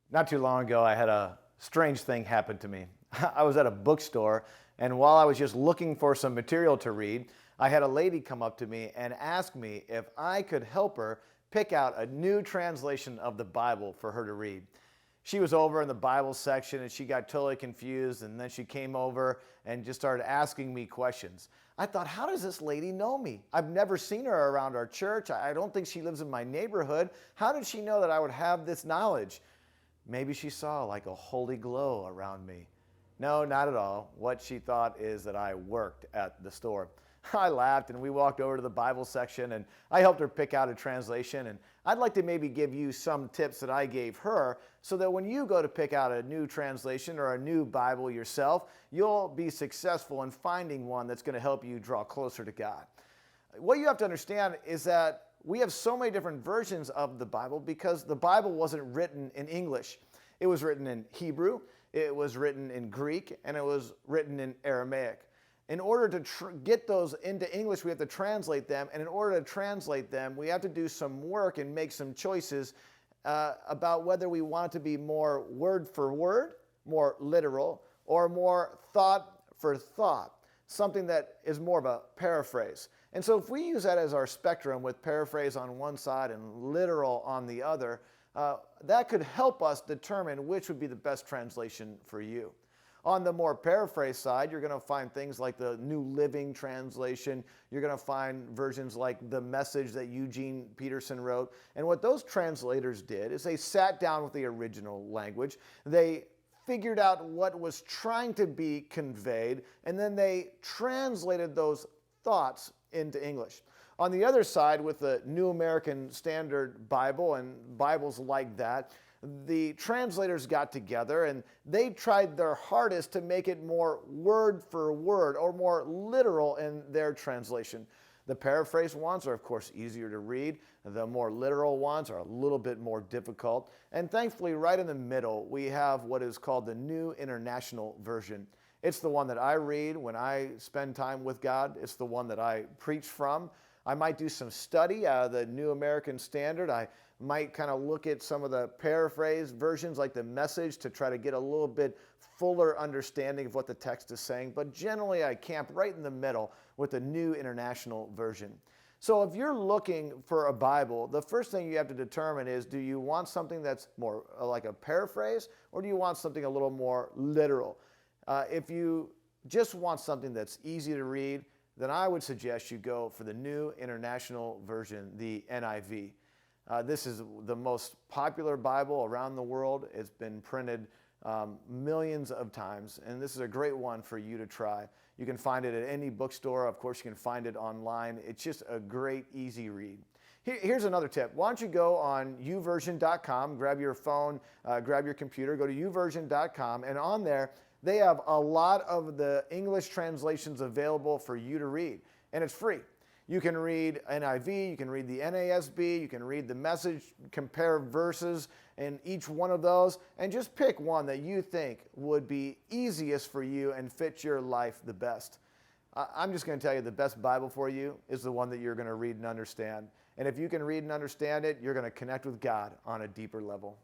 Not too long ago, I had a strange thing happen to me. I was at a bookstore, and while I was just looking for some material to read, I had a lady come up to me and ask me if I could help her pick out a new translation of the Bible for her to read. She was over in the Bible section and she got totally confused, and then she came over and just started asking me questions. I thought, how does this lady know me? I've never seen her around our church. I don't think she lives in my neighborhood. How did she know that I would have this knowledge? Maybe she saw like a holy glow around me. No, not at all. What she thought is that I worked at the store. I laughed and we walked over to the Bible section and I helped her pick out a translation, and I'd like to maybe give you some tips that I gave her so that when you go to pick out a new translation or a new Bible yourself, you'll be successful in finding one that's going to help you draw closer to God. What you have to understand is that we have so many different versions of the Bible because the Bible wasn't written in English. It was written in Hebrew, it was written in Greek, and it was written in Aramaic. In order to get those into English, we have to translate them. And in order to translate them, we have to do some work and make some choices about whether we want it to be more word for word, more literal, or more thought for thought, something that is more of a paraphrase. And so if we use that as our spectrum with paraphrase on one side and literal on the other, that could help us determine which would be the best translation for you. On the more paraphrase side, you're going to find things like the New Living Translation. You're going to find versions like the Message that Eugene Peterson wrote. And what those translators did is they sat down with the original language. They figured out what was trying to be conveyed, and then they translated those thoughts into English. On the other side, with the New American Standard Bible and Bibles like that, the translators got together and they tried their hardest to make it more word for word or more literal in their translation. The paraphrase ones are, of course, easier to read. The more literal ones are a little bit more difficult. And thankfully, right in the middle, we have what is called the New International Version. It's the one that I read when I spend time with God. It's the one that I preach from. I might do some study out of the New American Standard. I might kind of look at some of the paraphrase versions like the Message to try to get a little bit fuller understanding of what the text is saying. But generally, I camp right in the middle with the New International Version. So if you're looking for a Bible, the first thing you have to determine is, do you want something that's more like a paraphrase, or do you want something a little more literal? If you just want something that's easy to read, then I would suggest you go for the New International Version, the NIV. This is the most popular Bible around the world. It's been printed millions of times, and this is a great one for you to try. You can find it at any bookstore. Of course, you can find it online. It's just a great, easy read. Here's another tip. Why don't you go on uversion.com, grab your phone, grab your computer, go to uversion.com, and on there, they have a lot of the English translations available for you to read, and it's free. You can read NIV, you can read the NASB, you can read the Message, compare verses in each one of those, and just pick one that you think would be easiest for you and fit your life the best. I'm just going to tell you the best Bible for you is the one that you're going to read and understand. And if you can read and understand it, you're going to connect with God on a deeper level.